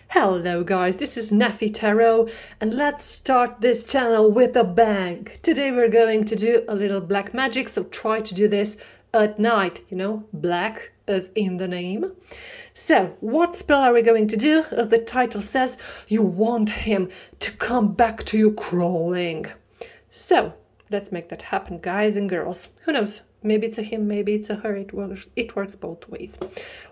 Hello guys, this is Nafi Tarot and let's start this channel with a bang. Today we're going to do a little black magic, so try to do this at night, black as in the name. So what spell are we going to do? As the title says, you want him to come back to you crawling. So let's make that happen, guys and girls. Who knows? Maybe it's a him, maybe it's a her. It works both ways.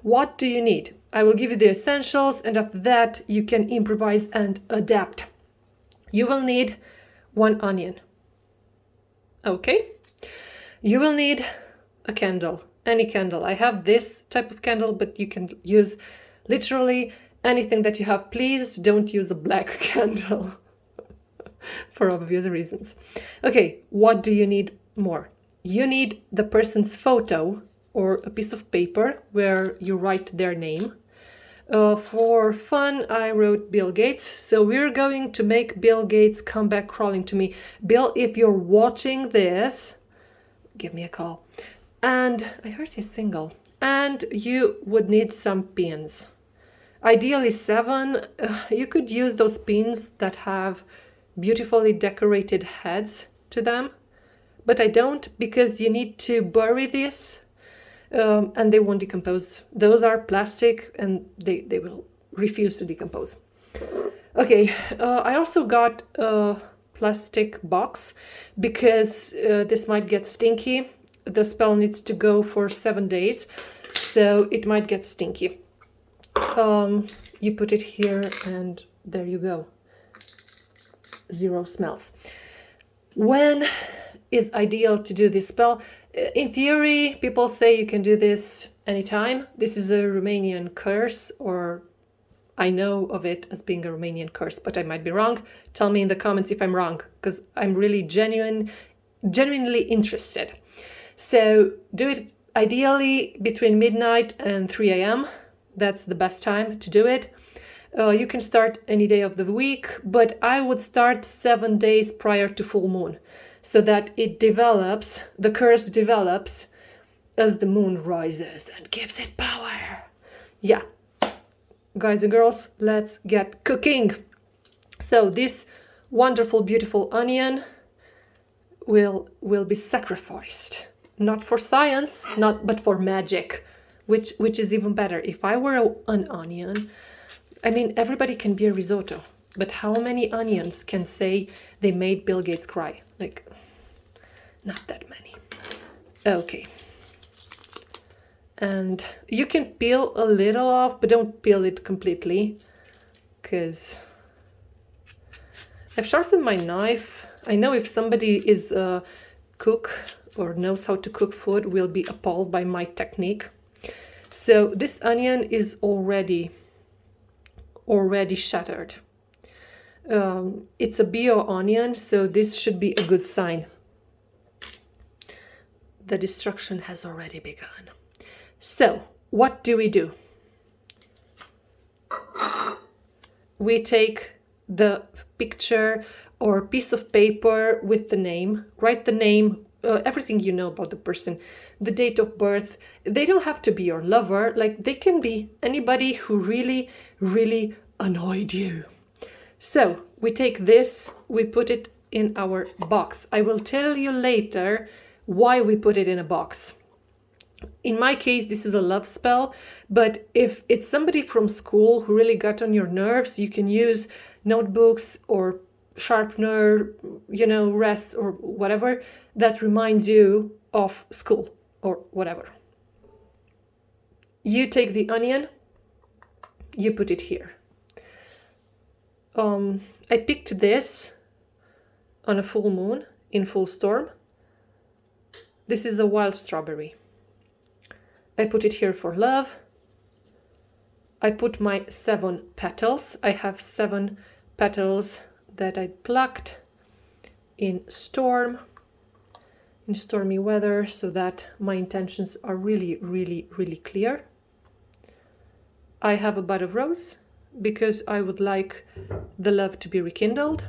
What do you need? I will give you the essentials, and after that you can improvise and adapt. You will need 1 onion. Okay. You will need a candle, any candle. I have this type of candle, but you can use literally anything that you have. Please don't use a black candle for obvious reasons. Okay, what do you need more? You need the person's photo or a piece of paper where you write their name. For fun, I wrote Bill Gates. So we're going to make Bill Gates come back crawling to me. Bill, if you're watching this, give me a call. And I heard he's single. And you would need some pins. Ideally 7. You could use those pins that have beautifully decorated heads to them. But I don't, because you need to bury this and they won't decompose. Those are plastic and they will refuse to decompose. Okay, I also got a plastic box because this might get stinky. The spell needs to go for 7 days, so it might get stinky. You put it here and there you go. 0 smells. When is ideal to do this spell? In theory, people say you can do this anytime. This is a Romanian curse, or I know of it as being a Romanian curse, but I might be wrong. Tell me in the comments if I'm wrong, because I'm really genuinely interested. So do it ideally between midnight and 3 a.m. That's the best time to do it. You can start any day of the week, but I would start 7 days prior to full moon, so that it develops, the curse develops as the moon rises and gives it power. Yeah, guys and girls, let's get cooking. So this wonderful, beautiful onion will be sacrificed, not for science, but for magic, which is even better. If I were an onion, I mean, everybody can be a risotto, but how many onions can say they made Bill Gates cry? Like, not that many. Okay. And you can peel a little off, but don't peel it completely, because I've sharpened my knife. I know if somebody is a cook or knows how to cook food, will be appalled by my technique. So this onion is already shattered. It's a bio onion, so this should be a good sign. The destruction has already begun. So what do? We take the picture or piece of paper with the name, write the name, everything you know about the person, the date of birth. They don't have to be your lover, like they can be anybody who really, really annoyed you. So we take this, we put it in our box. I will tell you later why we put it in a box. In my case, this is a love spell, but if it's somebody from school who really got on your nerves, you can use notebooks or sharpener, rest or whatever that reminds you of school or whatever. You take the onion, you put it here. I picked this on a full moon in full storm. This is a wild strawberry. I put it here for love. I put my 7 petals. I have 7 petals that I plucked in stormy weather, so that my intentions are really, really, really clear. I have a bud of rose because I would like the love to be rekindled.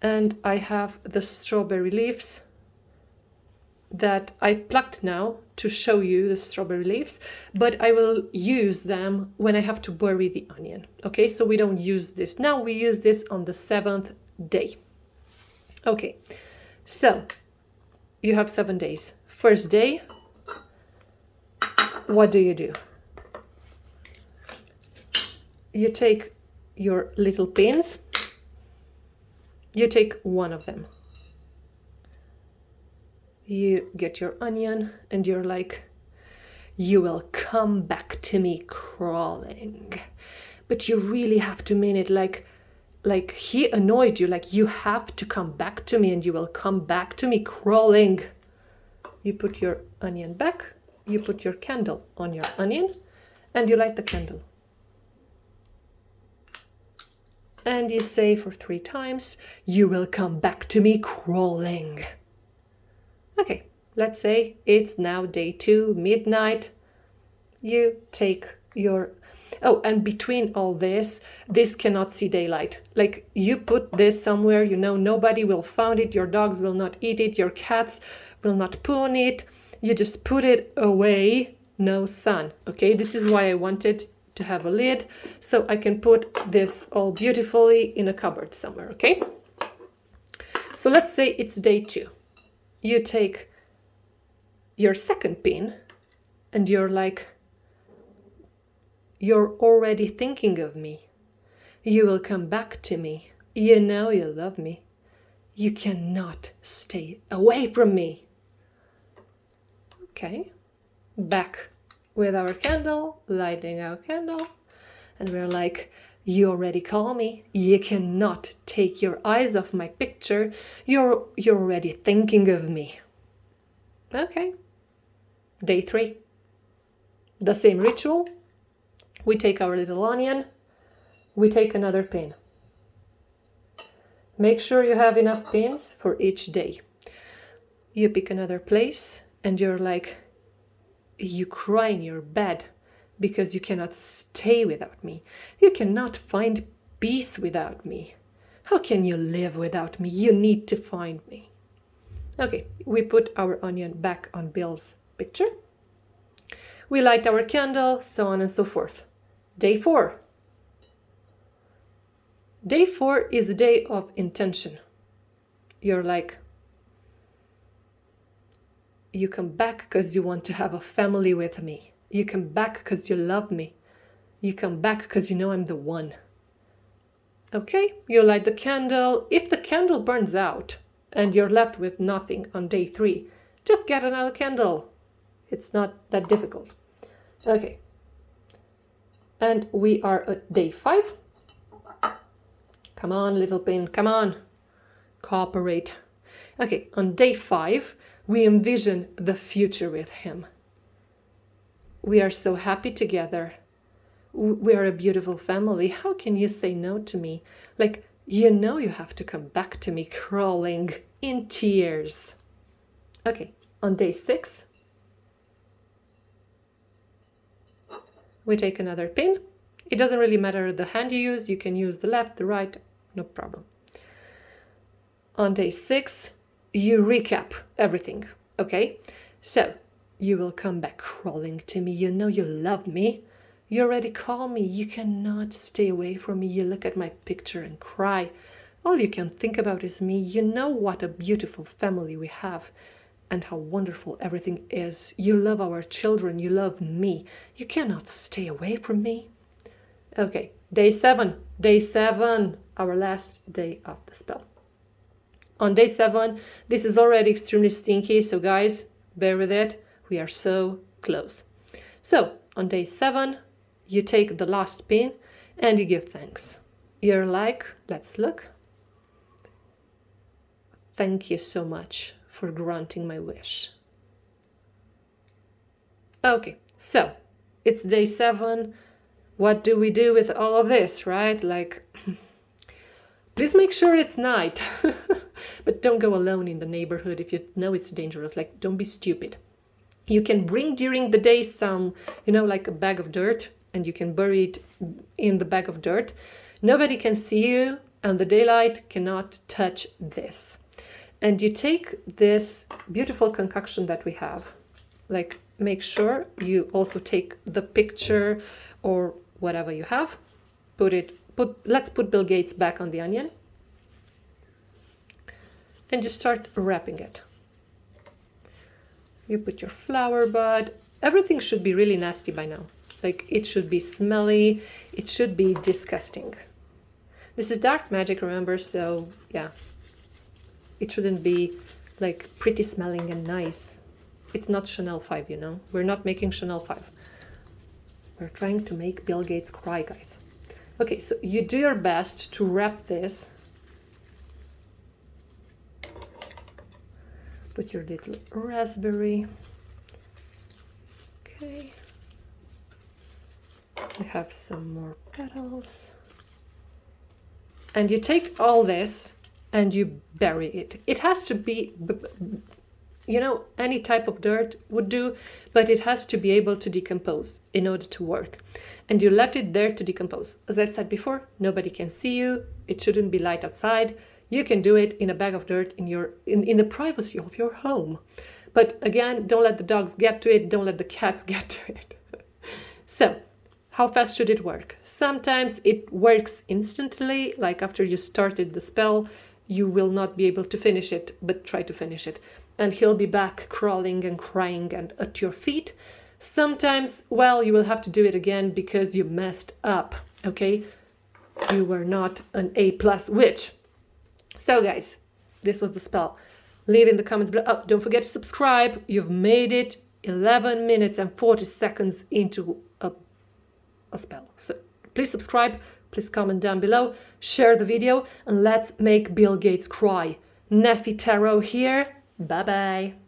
And I have the strawberry leaves that I plucked now to show you the strawberry leaves, but I will use them when I have to bury the onion. Okay, so we don't use this now, we use this on the 7th day. Okay, so you have 7 days. First day, what do? You take your little pins, you take one of them. You get your onion and you're like, you will come back to me crawling. But you really have to mean it, like he annoyed you, like you have to come back to me and you will come back to me crawling. You put your onion back, you put your candle on your onion and you light the candle. And you say for 3 times, you will come back to me crawling. Okay, let's say it's now day 2, midnight. You take your... Oh, and between all this cannot see daylight. Like you put this somewhere, you know, nobody will find it. Your dogs will not eat it. Your cats will not poo on it. You just put it away, no sun. Okay, this is why I wanted to have a lid, so I can put this all beautifully in a cupboard somewhere. Okay, so let's say it's day 2. You take your second pin and you're like, you're already thinking of me. You will come back to me. You know you love me. You cannot stay away from me. Okay, back with our candle, lighting our candle, and we're like, you already call me. You cannot take your eyes off my picture. You're already thinking of me. Okay, day 3. The same ritual. We take our little onion, we take another pin. Make sure you have enough pins for each day. You pick another place and you're like, you cry in your bed because you cannot stay without me. You cannot find peace without me. How can you live without me? You need to find me. Okay, we put our onion back on Bill's picture. We light our candle, so on and so forth. Day 4. Day 4 is a day of intention. You're like, you come back because you want to have a family with me. You come back because you love me. You come back because you know I'm the one. Okay, you light the candle. If the candle burns out and you're left with nothing on day 3, just get another candle. It's not that difficult. Okay. And we are at day 5. Come on, little pin, come on. Cooperate. Okay, on day 5, we envision the future with him. We are so happy together. We are a beautiful family. How can you say no to me? Like, you know you have to come back to me crawling in tears. Okay, on day 6, we take another pin. It doesn't really matter the hand you use. You can use the left, the right, no problem. On day 6, you recap everything, okay? So, you will come back crawling to me. You know you love me. You already call me. You cannot stay away from me. You look at my picture and cry. All you can think about is me. You know what a beautiful family we have and how wonderful everything is. You love our children. You love me. You cannot stay away from me. Okay, day 7. Day 7, our last day of the spell. On day 7, this is already extremely stinky, so guys, bear with it. We are so close. So, on day 7, you take the last pin and you give thanks. You're like, let's look. Thank you so much for granting my wish. Okay, so it's day 7. What do we do with all of this, right? Like, please make sure it's night. But don't go alone in the neighborhood if you know it's dangerous. Like, don't be stupid. You can bring during the day some, like a bag of dirt, and you can bury it in the bag of dirt. Nobody can see you, and the daylight cannot touch this. And you take this beautiful concoction that we have, like make sure you also take the picture or whatever you have, let's put Bill Gates back on the onion, and you start wrapping it. You put your flower bud. Everything should be really nasty by now. Like, it should be smelly, it should be disgusting. This is dark magic, remember, so yeah, it shouldn't be like pretty smelling and nice. It's not Chanel 5, you know, we're not making Chanel 5. We're trying to make Bill Gates cry, guys. Okay, so you do your best to wrap this. Put your little raspberry. Okay. We have some more petals. And you take all this and you bury it. It has to be, you know, any type of dirt would do, but it has to be able to decompose in order to work. And you let it there to decompose. As I've said before, nobody can see you. It shouldn't be light outside. You can do it in a bag of dirt in the privacy of your home. But again, don't let the dogs get to it. Don't let the cats get to it. So, how fast should it work? Sometimes it works instantly, like after you started the spell, you will not be able to finish it, but try to finish it. And he'll be back crawling and crying and at your feet. Sometimes, well, you will have to do it again because you messed up, okay? You were not an A+ witch. So guys, this was the spell. Leave in the comments below. Oh, don't forget to subscribe. You've made it 11 minutes and 40 seconds into a spell. So please subscribe, please comment down below, share the video, and let's make Bill Gates cry. Neffy Tarot here. Bye-bye.